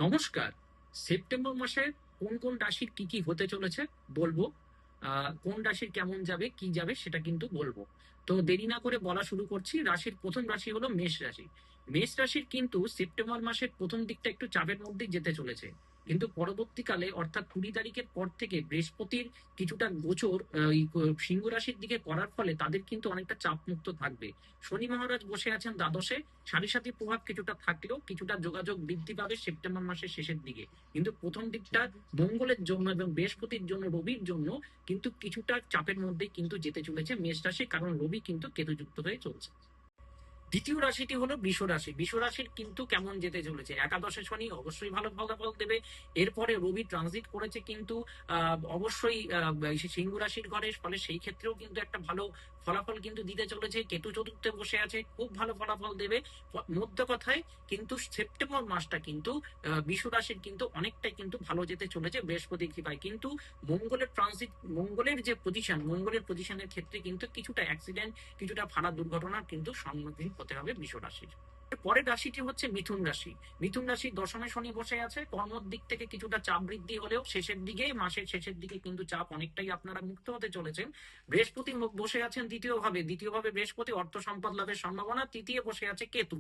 নমস্কার। সেপ্টেম্বর মাসে কোন কোন রাশির কি কি হতে চলেছে বলবো। কোন রাশির কেমন যাবে কি যাবে সেটা কিন্তু বলবো। তো দেরি না করে বলা শুরু করছি। রাশির প্রথম রাশি হলো মেষ রাশি। মেষ রাশির কিন্তু সেপ্টেম্বর মাসের প্রথম দিকটা একটু চাপের মধ্যেই যেতে চলেছে, কিন্তু পরবর্তীকালে অর্থাৎ 20 তারিখের পর থেকে বৃহস্পতির কিছুটা গোচর সিংহ রাশির দিকে করার ফলে তাদের কিন্তু অনেকটা চাপ মুক্ত থাকবে। শনি মহারাজ বসে আছেন দ্বাদশে, সাড়ে সাতি প্রভাব কিছুটা থাকলেও কিছুটা যোগাযোগ বৃদ্ধি পাবে সেপ্টেম্বর মাসের শেষের দিকে। কিন্তু প্রথম দিকটা মঙ্গলের জন্য এবং বৃহস্পতির জন্য, রবির জন্য কিন্তু কিছুটা চাপের মধ্যে কিন্তু যেতে চলেছে মেষ রাশি, কারণ রবি কিন্তু কেতুযুক্ত হয়ে চলছে। দ্বিতীয় রাশিটি হলো বৃষ রাশি। বৃষ রাশির কিন্তু কেমন যেতে চলেছে, একাদশে শনি অবশ্যই ভালো ফলাফল দেবে। এরপরে রবি ট্রানজিট করেছে কিন্তু অবশ্যই সিংহ রাশির ঘরে, ফলে সেই ক্ষেত্রেও কিন্তু একটা ভালো ফলাফল কিন্তু দিতে চলেছে। কেতু চতুর্থে বসে আছে, খুব ভালো ফলাফল দেবে। মধ্য কথায় কিন্তু সেপ্টেম্বর মাসটা কিন্তু বৃষ রাশির কিন্তু অনেকটাই কিন্তু ভালো যেতে চলেছে বৃহস্পতি কৃপায়। কিন্তু মঙ্গলের ট্রানজিট, মঙ্গলের যে পজিশন, মঙ্গলের পজিশনের ক্ষেত্রে কিন্তু কিছুটা অ্যাক্সিডেন্ট, কিছুটা ফালা দুর্ঘটনার কিন্তু সম্মুখীন হতে হবে বৃষ রাশির। পরের রাশিটি হচ্ছে মিথুন রাশি। মিথুন রাশির দশমে শনি বসে আছে, কর্মর দিক থেকে কিছুটা চাপ বৃদ্ধি হলেও শেষের দিকে, মাসের শেষের দিকে কিন্তু চাপ অনেকটাই আপনারা মুক্ত হতে চলেছেন। বৃহস্পতি বসে আছেন দ্বিতীয়ভাবে বৃহস্পতি অর্থ সম্পদ লাভের সম্ভাবনা। তৃতীয় বসে আছে কেতু।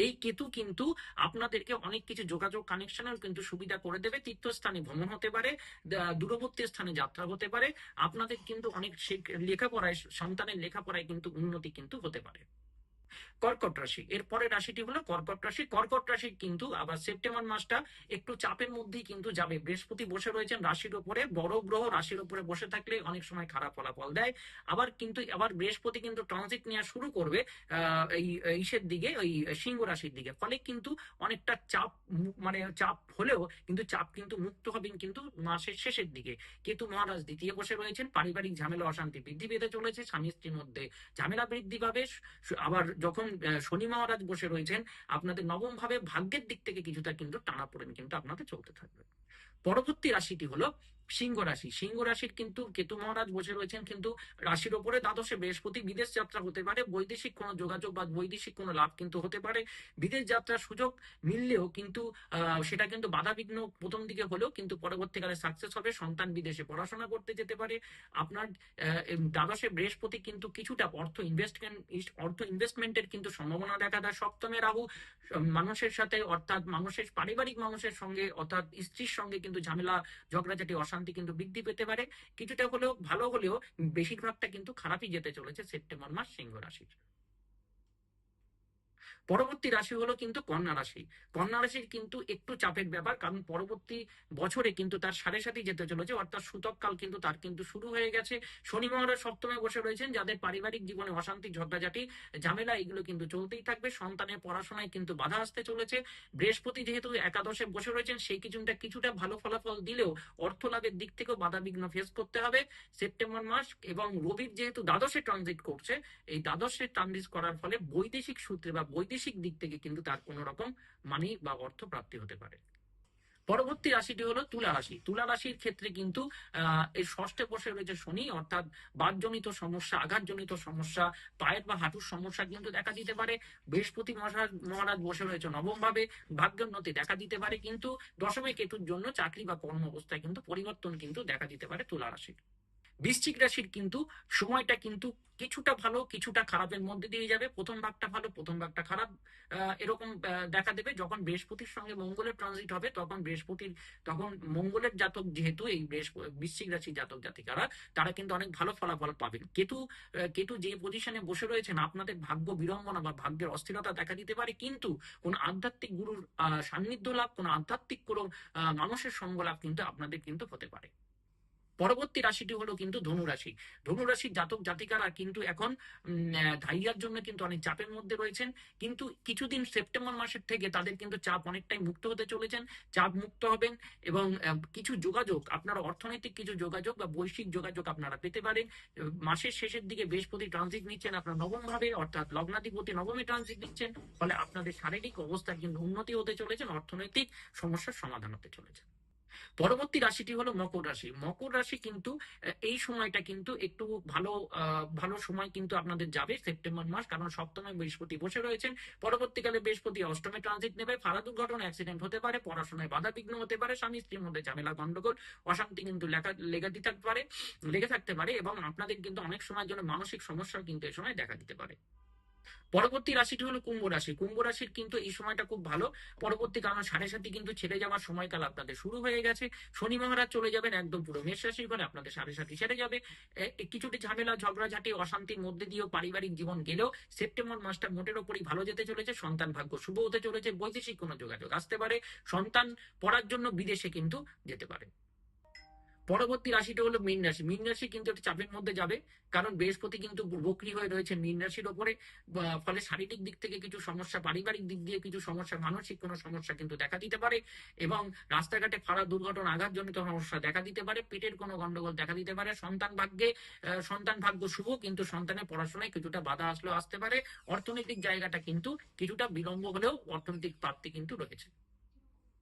এই কেতু কিন্তু আপনাদেরকে অনেক কিছু যোগাযোগ কানেকশনের কিন্তু সুবিধা করে দেবে। তীর্থস্থানে ভ্রমণ হতে পারে, দূরবর্তী স্থানে যাত্রা হতে পারে। আপনাদের কিন্তু অনেক লেখাপড়ায়, সন্তানের লেখাপড়ায় কিন্তু উন্নতি কিন্তু হতে পারে। কর্কট রাশি, এর পরের রাশিটি হলো কর্কট রাশি। কর্কট রাশি কিন্তু আবার সেপ্টেম্বর মাসটা একটু চাপের মধ্যেই কিন্তু যাবে। বৃহস্পতি বসে রয়েছেন রাশির উপরে, বড় গ্রহ রাশির উপরে বসে থাকলে অনেক সময় খারাপ ফলাফল দেয়। আবার বৃহস্পতি কিন্তু ট্রানজিট নেওয়া শুরু করবে এই ইসের দিকে, ওই সিংহ রাশির দিকে। ফলে কিন্তু অনেকটা চাপ, মানে চাপ হলেও কিন্তু চাপ কিন্তু মুক্ত হবেন কিন্তু মাসের শেষের দিকে। কেতু মহারাজ দ্বিতীয় বসে রয়েছেন, পারিবারিক ঝামেলা অশান্তি বৃদ্ধি পেতে চলেছে, স্বামী স্ত্রীর মধ্যে ঝামেলা বৃদ্ধি পাবে। আবার যখন শনি মহারাজ বসে রয়েছেন, আপনাদের নবম ভাবে ভাগ্যের দিক থেকে কিছুটা কিন্তু টানাপোড়েন কিন্তু আপনাদের চলতে থাকবে। পরবর্তী রাশিটি হলো সিংহ রাশি। সিংহ রাশির কিন্তু কেতু মহারাজ বসে রয়েছেন কিন্তু রাশির ওপরে দ্বাদশে বৃহস্পতি। বিদেশ যাত্রা হতে পারে, বৈদেশিক কোনো যোগাযোগ বা বৈদেশিক কোনো লাভ কিন্তু হতে পারে। বিদেশ যাত্রার সুযোগ মিললেও কিন্তু সেটা কিন্তু বাধা বিঘ্ন প্রথম দিকে হলেও কিন্তু পরবর্তীকালে সাকসেস হবে। সন্তান বিদেশে পড়াশোনা করতে যেতে পারে। আপনার দ্বাদশে বৃহস্পতি কিন্তু কিছুটা অর্থ ইনভেস্টমেন্টের কিন্তু সম্ভাবনা দেখা দেয়। সপ্তমে রাহু মানুষের সাথে, অর্থাৎ পারিবারিক মানুষের সঙ্গে, অর্থাৎ স্ত্রীর সঙ্গে কিন্তু ঝামেলা, ঝগড়াঝাটি, অশান্তি কিন্তু বৃদ্ধি পেতে পারে। কিছুটা হলেও ভালো হলেও বেশিরভাগটা কিন্তু খারাপই যেতে চলেছে সেপ্টেম্বর মাস সিংহ রাশির। পরবর্তী রাশি হলো কিন্তু কন্যা রাশি। কন্যা রাশির কিন্তু একটু চাপের ব্যাপার, কারণ পরবর্তী বছরে কিন্তু তার সাড়ে সাথে যেতে চলেছে, অর্থাৎ সূতক কাল কিন্তু তার কিন্তু শুরু হয়ে গেছে। শনি মহারাজ সপ্তমে বসে রয়েছেন, যাদের পারিবারিক জীবনে অশান্তি, ঝগড়াঝাটি, ঝামেলা এগুলো কিন্তু চলতেই থাকবে। সন্তানের পড়াশোনায় কিন্তু বাধা আসতে চলেছে। বৃহস্পতি যেহেতু একাদশে বসে রয়েছেন, সেই কিছুটা ভালো ফলাফল দিলেও অর্থ লাভের দিক থেকেও বাধা বিঘ্ন ফেস করতে হবে সেপ্টেম্বর মাস। এবং রবির যেহেতু দ্বাদশে ট্রানজিট করছে, এই দ্বাদশে ট্রানজিট করার ফলে বৈদেশিক সূত্রে বা বৈদেশিক দিক থেকে কিন্তু তার কোনো রকম মানি বা অর্থ প্রাপ্তি হতে পারে। পরবর্তী রাশিটি হলো তুলা রাশি। তুলা রাশির ক্ষেত্রে কিন্তু এই ষষ্ঠে বসে রয়েছে শনি, অর্থাৎ বাতজনিত সমস্যা, আঘাতজনিত সমস্যা, পায়ের বা হাঁটুর সমস্যা কিন্তু দেখা দিতে পারে। বৃহস্পতি মহারাজ বসে রয়েছে নবম ভাবে, ভাগ্যোন্নতি দেখা দিতে পারে। কিন্তু দশমে কেতুর জন্য চাকরি বা কর্ম অবস্থায় কিন্তু পরিবর্তন কিন্তু দেখা দিতে পারে তুলা রাশির। বৃশ্চিক রাশির কিন্তু সময়টা কিন্তু কিছুটা ভালো কিছুটা খারাপের মধ্যে দিয়ে যাবে। প্রথম ভাগটা ভালো, প্রথম ভাগটা খারাপ, এরকম দেখা দেবে। যখন বৃহস্পতির সঙ্গে মঙ্গলের ট্রানজিট হবে, তখন মঙ্গলের জাতক, যেহেতু এই বৃশ্চিক রাশির জাতক জাতিকারা, তারা কিন্তু অনেক ভালো ফলাফল পাবেন। কেতু যে পজিশনে বসে রয়েছেন, আপনাদের ভাগ্য বিড়ম্বনা বা ভাগ্যের অস্থিরতা দেখা দিতে পারে। কিন্তু কোন আধ্যাত্মিক গুরুর সান্নিধ্য লাভ, কোন আধ্যাত্মিক কোনো মানুষের সঙ্গ লাভ কিন্তু আপনাদের কিন্তু হতে পারে। পরবর্তী রাশিটি হলো কিন্তু ধনুরাশি। ধনুরাশির জাতক জাতিকারা কিন্তু এখন ধাইয়ার জন্য কিন্তু অনেক চাপের মধ্যে রয়েছেন। কিন্তু কিছুদিন সেপ্টেম্বর মাসের থেকে তাদের কিন্তু চাপ অনেকটাই মুক্ত হতে চলেছেন, চাপ মুক্ত হবেন। এবং কিছু যোগাযোগ, আপনারা অর্থনৈতিক কিছু যোগাযোগ বা বৈশ্বিক যোগাযোগ আপনারা পেতে পারেন। মাসের শেষের দিকে বৃহস্পতি ট্রানজিট নিচ্ছেন আপনার নবম ভাবে, অর্থাৎ লগ্নাধিপতি নবমে ট্রানজিট দিচ্ছেন। ফলে আপনাদের শারীরিক অবস্থার কিন্তু উন্নতি হতে চলেছেন, অর্থনৈতিক সমস্যার সমাধান হতে চলেছে। পরবর্তী রাশিটি হলো মকর রাশি। মকর রাশি কিন্তু এই সময়টা কিন্তু একটু ভালো ভালো সময় কিন্তু আপনাদের যাবে সেপ্টেম্বর মাস, কারণ সপ্তমে বৃহস্পতি বসে রয়েছেন। পরবর্তীকালে বৃহস্পতি অষ্টমে ট্রানজিট নেবে, ফালা দুর্ঘটনা, অ্যাক্সিডেন্ট হতে পারে, পড়াশোনায় বাধা বিঘ্ন হতে পারে, স্বামী স্ত্রীর মধ্যে ঝামেলা গন্ডগোল অশান্তি কিন্তু লেগে থাকতে পারে, এবং আপনাদের কিন্তু অনেক সময়ের জন্য মানসিক সমস্যা কিন্তু এই সময় দেখা দিতে পারে। পরবর্তী রাশিটি হলো কুম্ভ রাশি। কুম্ভ রাশির কিন্তু এই সময়টা খুব ভালো। পরবর্তী কারণ সাড়ে সাথে কিন্তু ছেড়ে যাওয়ার সময়কাল আপনাদের শুরু হয়ে গেছে। শনি মহারাজ চলে যাবেন একদম পুরো মেষ রাশির ঘরে, আপনাদের সাড়ে সাথে ছেড়ে যাবে। কিছুটা ঝামেলা ঝগড়াঝাটি অশান্তির মধ্যে দিয়েও পারিবারিক জীবন গেলেও সেপ্টেম্বর মাসটা মোটের ওপরই ভালো যেতে চলেছে। সন্তান ভাগ্য শুভ হতে চলেছে, বৈদেশিক কোনো যোগাযোগ আসতে পারে, সন্তান পড়ার জন্য বিদেশে কিন্তু যেতে পারে। পরবর্তী রাশিটা হলো মীন রাশি। মীন রাশি কিন্তু একটা চাপের মধ্যে যাবে, কারণ বৃহস্পতি কিন্তু বক্রী হয়ে রয়েছে মীন রাশির ওপরে। ফলে শারীরিক দিক থেকে কিছু সমস্যা, পারিবারিক দিক দিয়ে কিছু সমস্যা, মানসিক কোনো সমস্যা কিন্তু দেখা দিতে পারে, এবং রাস্তাঘাটে ফাড়া দুর্ঘটনা, আঘাতজনিত সমস্যা দেখা দিতে পারে, পেটের কোনো গন্ডগোল দেখা দিতে পারে। সন্তান ভাগ্য শুভ, কিন্তু সন্তানের পড়াশোনায় কিছুটা বাধা আসলেও আসতে পারে। অর্থনৈতিক জায়গাটা কিন্তু কিছুটা বিলম্ব হলেও অর্থনৈতিক প্রাপ্তি কিন্তু রয়েছে।